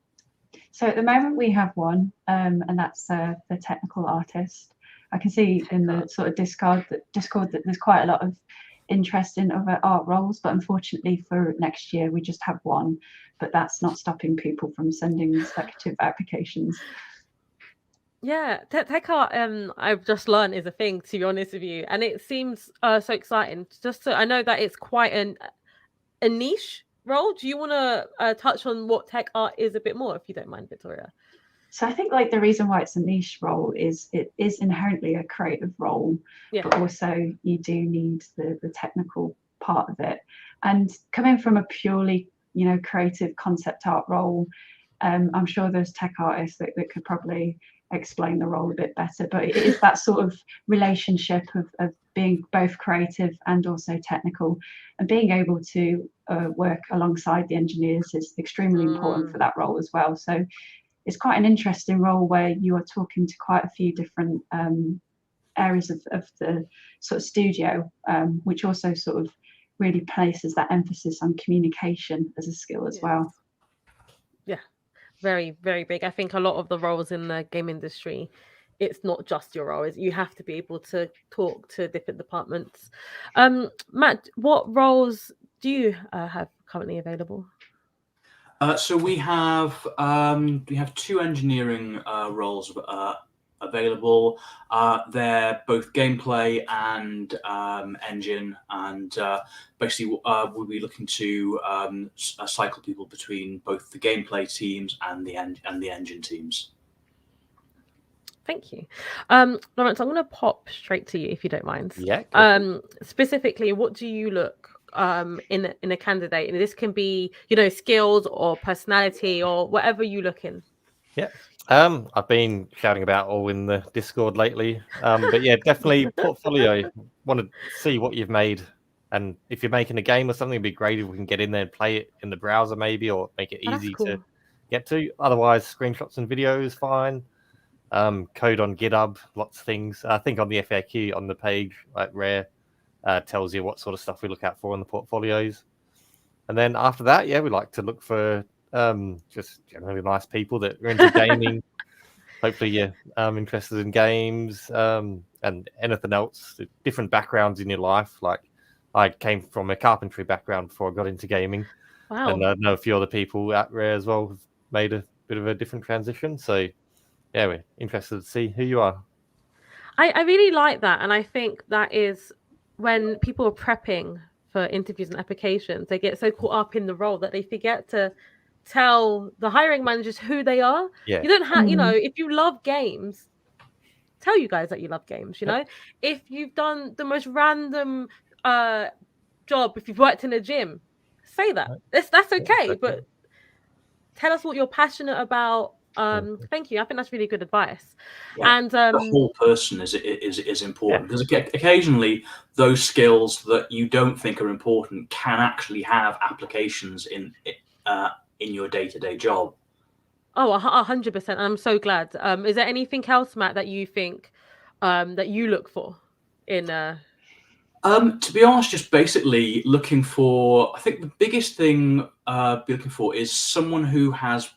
So at the moment we have one, and that's the technical artist. I can see in the sort of Discord that there's quite a lot of interest in other art roles, but unfortunately for next year we just have one. But that's not stopping people from sending speculative applications. Yeah, tech art. I've just learned is a thing, to be honest with you, and it seems so exciting. I know that it's quite a niche role. Do you want to touch on what tech art is a bit more, if you don't mind, Victoria? So I think like the reason why it's a niche role is it is inherently a creative role, but also you do need the technical part of it. And coming from a purely, creative concept art role, I'm sure there's tech artists that could probably explain the role a bit better, but it is that sort of relationship of being both creative and also technical, and being able to work alongside the engineers is extremely important for that role as well. So it's quite an interesting role where you are talking to quite a few different areas of the sort of studio, which also sort of really places that emphasis on communication as a skill as well. Yeah, very, very big. I think a lot of the roles in the game industry, it's not just your role. You have to be able to talk to different departments. Matt, what roles do you have currently available? So we have two engineering roles available. They're both gameplay and engine, and basically we'll be looking to cycle people between both the gameplay teams and the engine teams. Thank you. Lawrence, I'm going to pop straight to you if you don't mind. Yeah. Specifically, what do you look in a candidate? And this can be, skills or personality or whatever you look in. Yeah. I've been shouting about all in the Discord lately. But yeah, definitely portfolio. Want to see what you've made. And if you're making a game or something, it'd be great if we can get in there and play it in the browser maybe, or make it easy to get to. Otherwise, screenshots and videos, fine. Code on GitHub, lots of things. I think on the FAQ on the page, like Rare, tells you what sort of stuff we look out for in the portfolios. And then after that, yeah, we like to look for just generally nice people that are into gaming. Hopefully you're interested in games and anything else, different backgrounds in your life. Like I came from a carpentry background before I got into gaming. Wow. And I know a few other people at Rare as well have made a bit of a different transition. So yeah, we're interested to see who you are. I really like that. And I think that is when people are prepping for interviews and applications, they get so caught up in the role that they forget to tell the hiring managers who they are. Yeah. You don't have, if you love games, tell you guys that you love games, If you've done the most random job, if you've worked in a gym, say that. That's okay. But tell us what you're passionate about. Thank you. I think that's really good advice. Yeah, and the whole person is important, because occasionally those skills that you don't think are important can actually have applications in your day-to-day job. Oh, 100%. I'm so glad. Is there anything else, Matt, that you think that you look for in to be honest, just basically looking for, I think the biggest thing be looking for is someone who has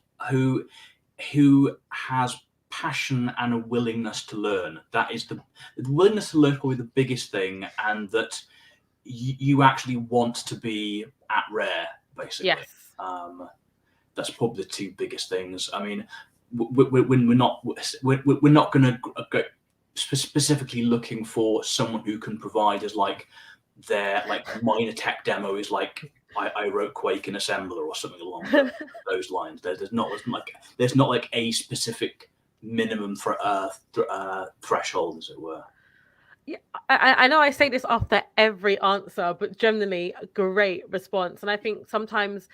passion and a willingness to learn. That is the willingness to learn, probably the biggest thing, and that you actually want to be at Rare, basically. Yes. That's probably the two biggest things. I mean, we're not going to go specifically looking for someone who can provide us like their minor tech demo is like I wrote Quake in assembler or something along those lines. There's not like a specific minimum for threshold, as it were. Yeah, I know I say this after every answer, but generally a great response. And I think sometimes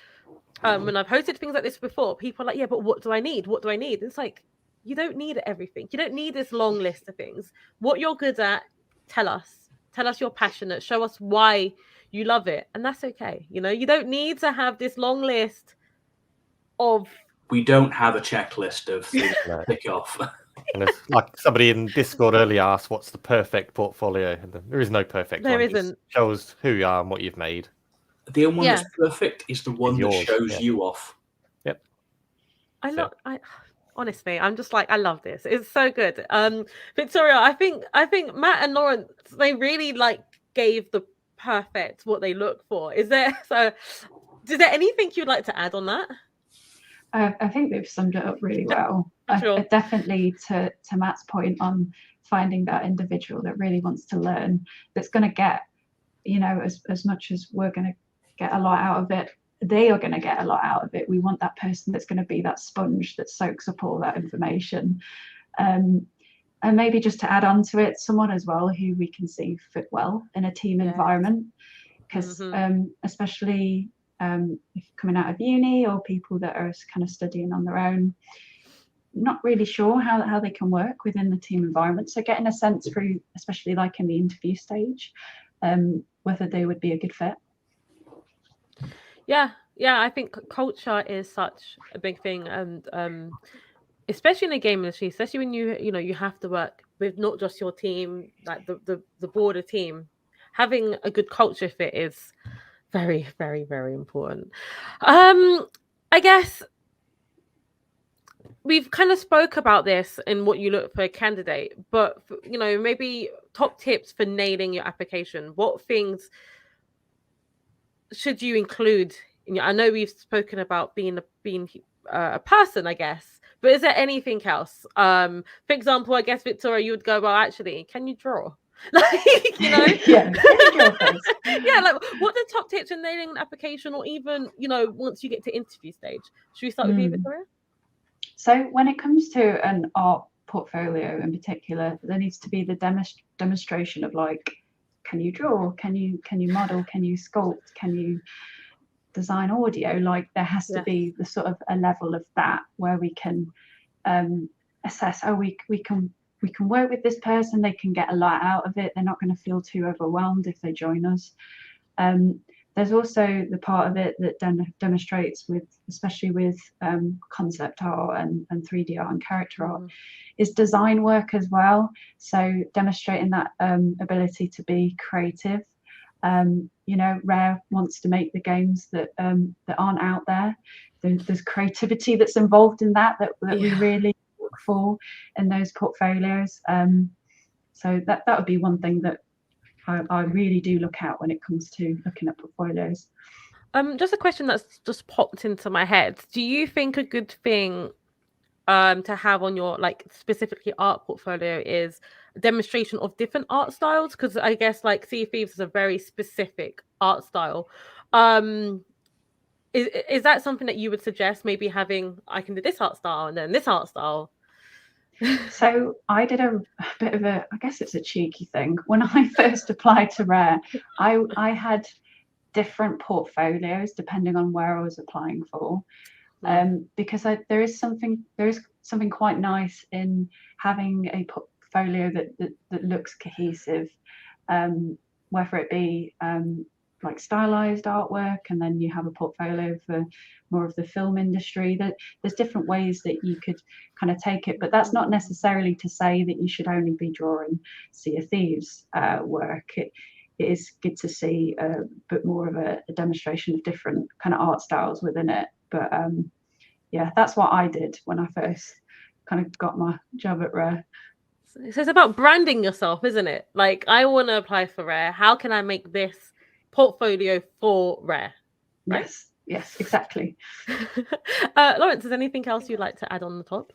when I've hosted things like this before, people are like, yeah, but what do I need? What do I need? It's like, you don't need everything. You don't need this long list of things. What you're good at, tell us. Tell us you're passionate. Show us why you love it. And that's okay. You don't need to have this long list of... We don't have a checklist of things to pick off. And it's like somebody in Discord earlier asked, what's the perfect portfolio? And there is no perfect one. There isn't. It shows who you are and what you've made. The only one that's perfect is the one that shows you off. Yep. Honestly, I'm just like, I love this. It's so good. Victoria, I think Matt and Lawrence, they really gave the perfect what they look for. Is there anything you'd like to add on that? I think they've summed it up really well. Sure. Definitely to Matt's point on finding that individual that really wants to learn, that's going to get, as much as we're going to get a lot out of it, they are going to get a lot out of it. We want that person that's going to be that sponge that soaks up all that information. And maybe just to add on to it, someone as well who we can see fit well in a team environment, because especially if coming out of uni or people that are kind of studying on their own, not really sure how they can work within the team environment. So getting a sense through, especially like in the interview stage, whether they would be a good fit. Yeah, I think culture is such a big thing, and especially in the game industry, especially when you have to work with not just your team, like the broader team. Having a good culture fit is very, very, very important. I guess we've kind of spoke about this in what you look for a candidate, but maybe top tips for nailing your application. What things should you include I know we've spoken about being a person, I guess, but is there anything else? For example, I guess, Victoria, you would go, well, actually, can you draw? Like, Yeah, can you draw first? Yeah, like, what are the top tips in nailing an application, or even, once you get to interview stage? Should we start with you, Victoria? So when it comes to an art portfolio in particular, there needs to be the demonstration of, like, can you draw? Can you model? Can you sculpt? Can you design audio? Like, there has to be the sort of a level of that where we can assess, we can work with this person, they can get a lot out of it, they're not going to feel too overwhelmed if they join us. There's also the part of it that demonstrates especially with concept art and 3D art and character art, is design work as well. So demonstrating that ability to be creative. Rare wants to make the games that aren't out there. There's creativity that's involved in that we really look for in those portfolios. So that would be one thing that I really do look at when it comes to looking at portfolios. Just a question that's just popped into my head. Do you think a good thing to have on your, like, specifically art portfolio is a demonstration of different art styles? Because I guess, like, Sea of Thieves is a very specific art style. Is that something that you would suggest, maybe having, I can do this art style and then this art style? So I did a bit of I guess it's a cheeky thing. When I first applied to Rare, I had different portfolios depending on where I was applying for, because there is something quite nice in having a portfolio that looks cohesive, whether it be like stylized artwork, and then you have a portfolio for more of the film industry. That there's different ways that you could kind of take it, but that's not necessarily to say that you should only be drawing Sea of Thieves work. It is good to see a bit more of a demonstration of different kind of art styles within it. But yeah, that's what I did when I first kind of got my job at Rare. So it's about branding yourself, isn't it? Like, I want to apply for Rare. How can I make this portfolio for Rare? Right? Yes, exactly. Lawrence, is there anything else you'd like to add on the top?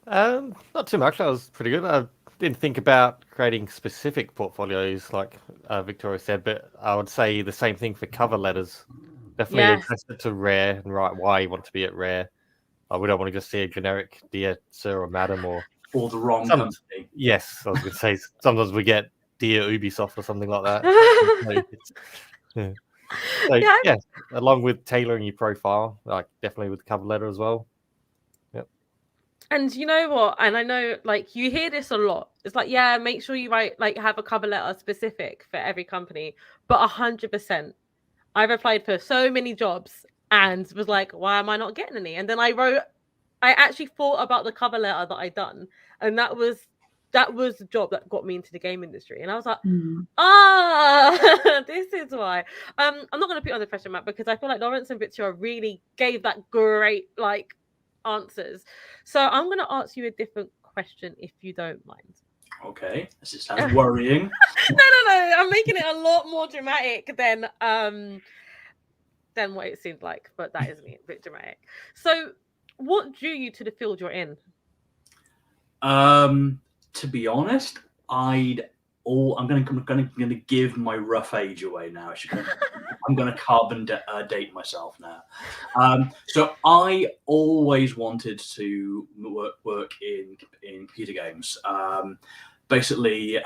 Not too much. That was pretty good. I didn't think about creating specific portfolios like Victoria said, but I would say the same thing for cover letters. Definitely address it to Rare and write why you want to be at Rare. We don't want to just see a generic "Dear Sir" or "Madam" or the wrong company. Yes, I was going to say sometimes we get "Dear Ubisoft" or something like that. So, yeah, along with tailoring your profile, like definitely with the cover letter as well. Yep. And you know what? And I know, like, you hear this a lot. It's like, yeah, make sure you write, like, have a cover letter specific for every company. But 100%, I've applied for so many jobs and was like, why am I not getting any? And then I actually thought about the cover letter that I'd done, and that was the job that got me into the game industry. And I was like, this is why. I'm not going to put you under pressure, Matt, because I feel like Lawrence and Victoria really gave that great, like, answers. So I'm going to ask you a different question, if you don't mind. Okay, this sounds worrying. No, I'm making it a lot more dramatic than what it seemed like, but that is me, a bit dramatic. So what drew you to the field you're in? To be honest, I'm gonna give my rough age away now. I'm gonna carbon date myself now. So I always wanted to work in computer games. Basically,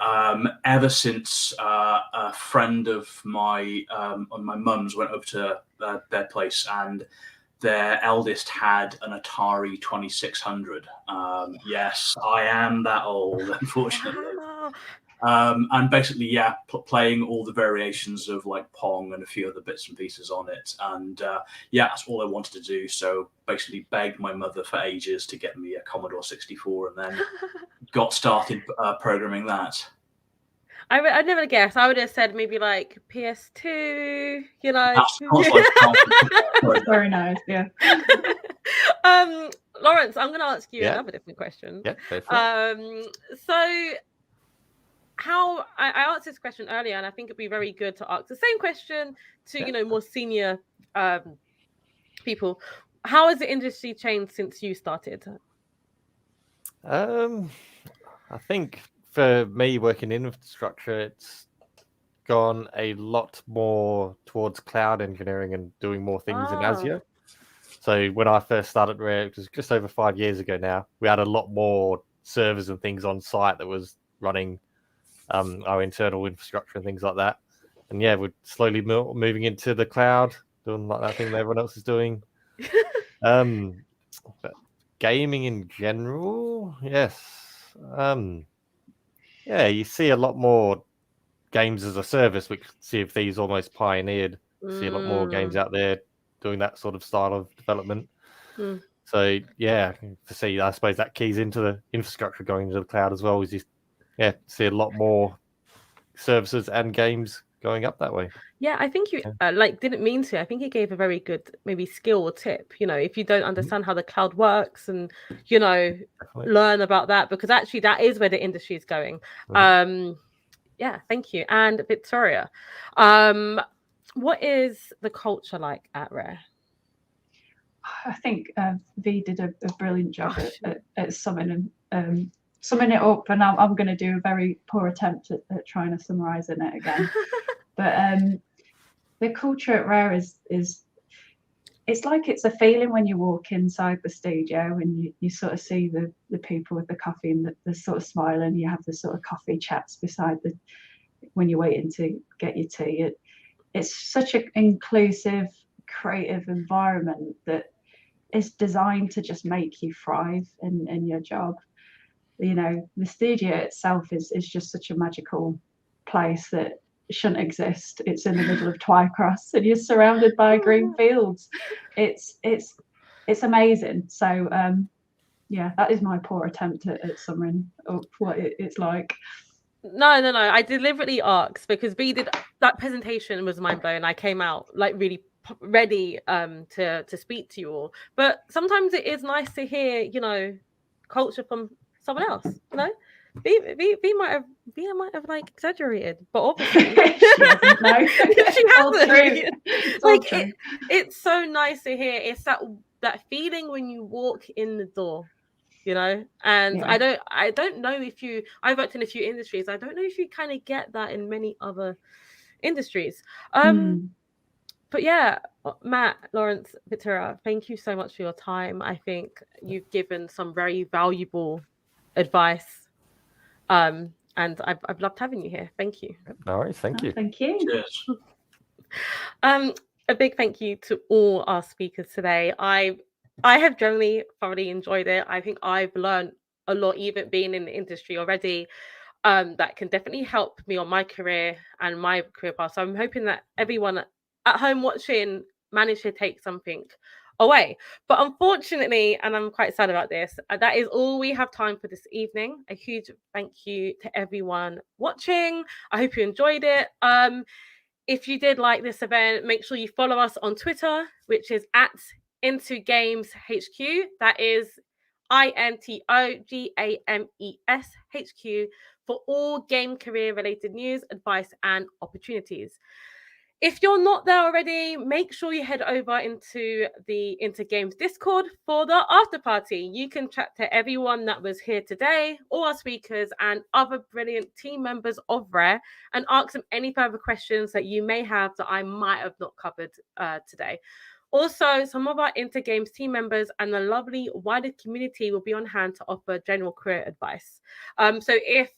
ever since a friend of my mum's went over to their place, and their eldest had an Atari 2600. Yes, I am that old, unfortunately. Wow. And basically, yeah, playing all the variations of like Pong and a few other bits and pieces on it. And yeah, that's all I wanted to do. So basically begged my mother for ages to get me a Commodore 64, and then got started programming that. I'd never guessed. I would have said maybe like PS2, you know. That's very nice, yeah. Lawrence, I'm going to ask you Yeah. another different question. Yeah, go for it. So how I asked this question earlier, and I think it'd be very good to ask the same question to, Yeah. you know, more senior people. How has the industry changed since you started? I think for me working in infrastructure, it's gone a lot more towards cloud engineering and doing more things in Azure. So when I first started Rare, it was just over 5 years ago now, we had a lot more servers and things on site that was running our internal infrastructure and things like that. And yeah, we're slowly moving into the cloud, doing like that thing that everyone else is doing. But gaming in general, yes. Yeah, you see a lot more games as a service, which Sea of Thieves almost pioneered. See a lot more games out there doing that sort of style of development. So yeah, to see, I suppose that keys into the infrastructure going into the cloud as well. Is you, see a lot more services and games going up that way. Yeah, I think you like didn't mean to. I think you gave a very good maybe skill or tip. You know, if you don't understand how the cloud works, and you know, learn about that, because actually that is where the industry is going. Yeah, thank you. And Victoria, what is the culture like at Rare? I think V did a brilliant job at summing it up, and I'm going to do a very poor attempt at trying to summarise it again. But the culture at Rare is it's like it's a feeling when you walk inside the studio and you sort of see the people with the coffee and the sort of smile, and you have the sort of coffee chats beside when you're waiting to get your tea. It's such an inclusive, creative environment that is designed to just make you thrive in your job. You know, the studio itself is just such a magical place that shouldn't exist. It's in the middle of Twycross and you're surrounded by green fields. It's amazing. So yeah, that is my poor attempt at summing up what it's like. No. I deliberately asked because B did that presentation was mind blowing. I came out like really ready to speak to you all. But sometimes it is nice to hear, you know, culture from someone else. You know, B might have like exaggerated, but obviously she hasn't. No, she hasn't. Like it's so nice to hear. It's that feeling when you walk in the door. You know, and yeah. I don't know if I've worked in a few industries. I don't know if you kind of get that in many other industries. But yeah, Matt, Lawrence, Victoria, thank you so much for your time. I think you've given some very valuable advice. And I've loved having you here. Thank you. No worries, thank you. Thank you. Cheers. A big thank you to all our speakers today. I have generally thoroughly enjoyed it. I think I've learned a lot, even being in the industry already, that can definitely help me on my career and my career path. So I'm hoping that everyone at home watching managed to take something away. But unfortunately, and I'm quite sad about this, that is all we have time for this evening. A huge thank you to everyone watching. I hope you enjoyed it. If you did like this event, make sure you follow us on Twitter, which is at Into Games HQ. That is INTOGAMES HQ for all game career related news, advice, and opportunities. If you're not there already, make sure you head over into the Intergames Discord for the after party. You can chat to everyone that was here today, all our speakers and other brilliant team members of Rare, and ask them any further questions that you may have that I might have not covered today. Also, some of our Intergames team members and the lovely wider community will be on hand to offer general career advice. So if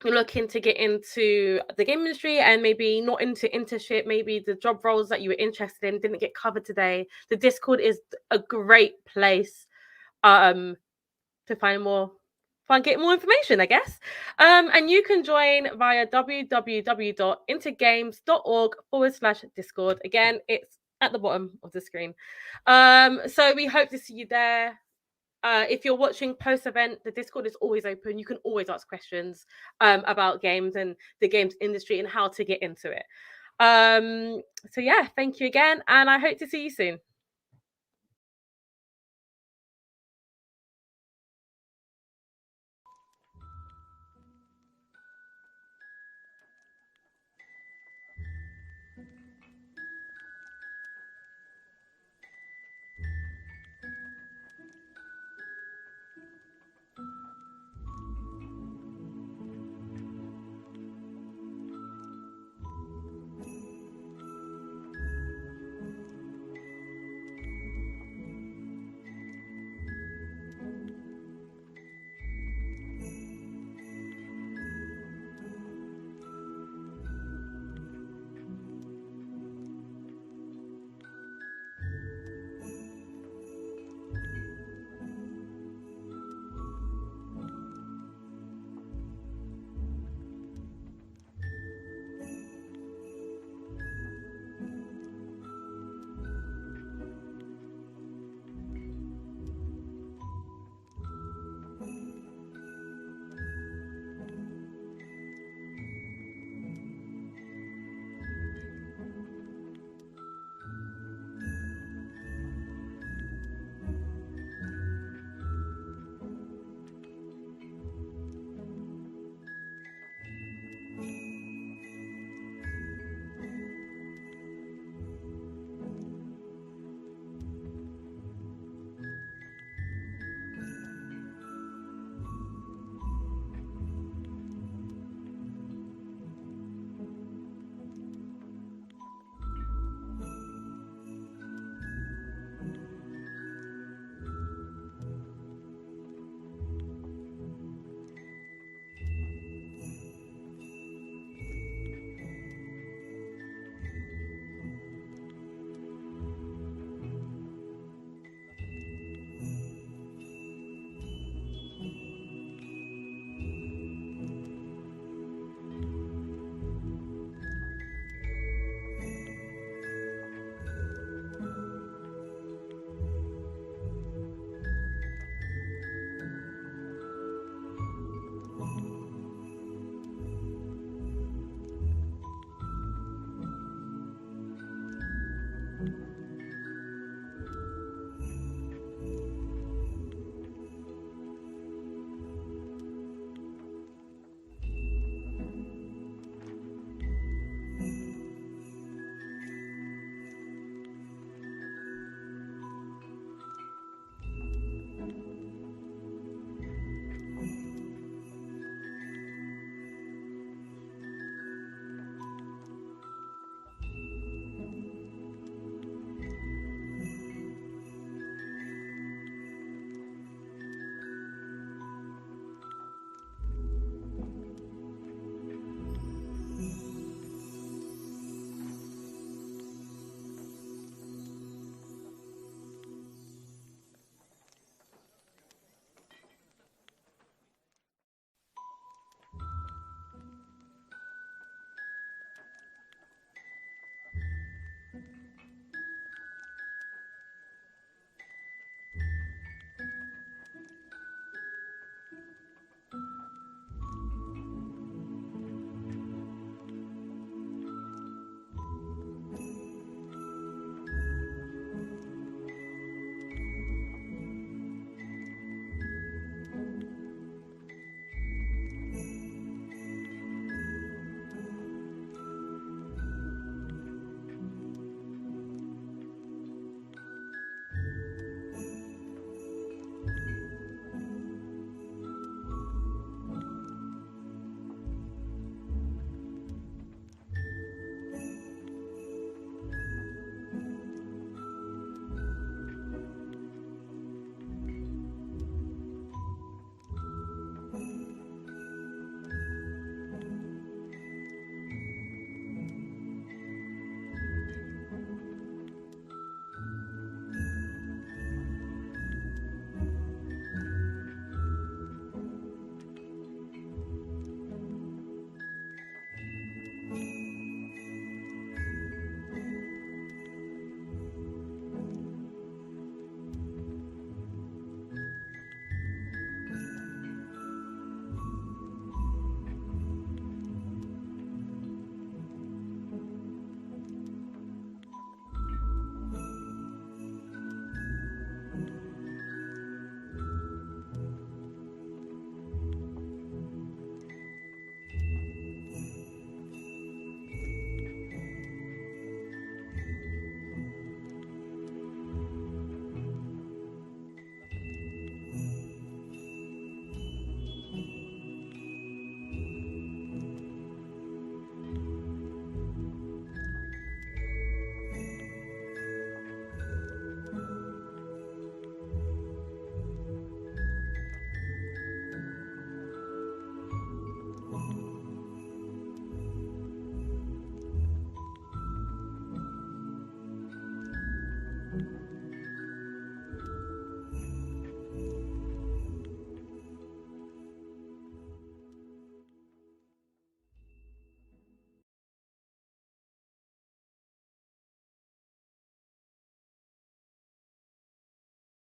you're looking to get into the game industry and maybe not into internship, maybe the job roles that you were interested in didn't get covered today, the Discord is a great place to get more information, I guess. And you can join via www.intergames.org/Discord. Again, it's at the bottom of the screen. So we hope to see you there. If you're watching post-event, the Discord is always open. You can always ask questions about games and the games industry and how to get into it. So yeah, thank you again, and I hope to see you soon.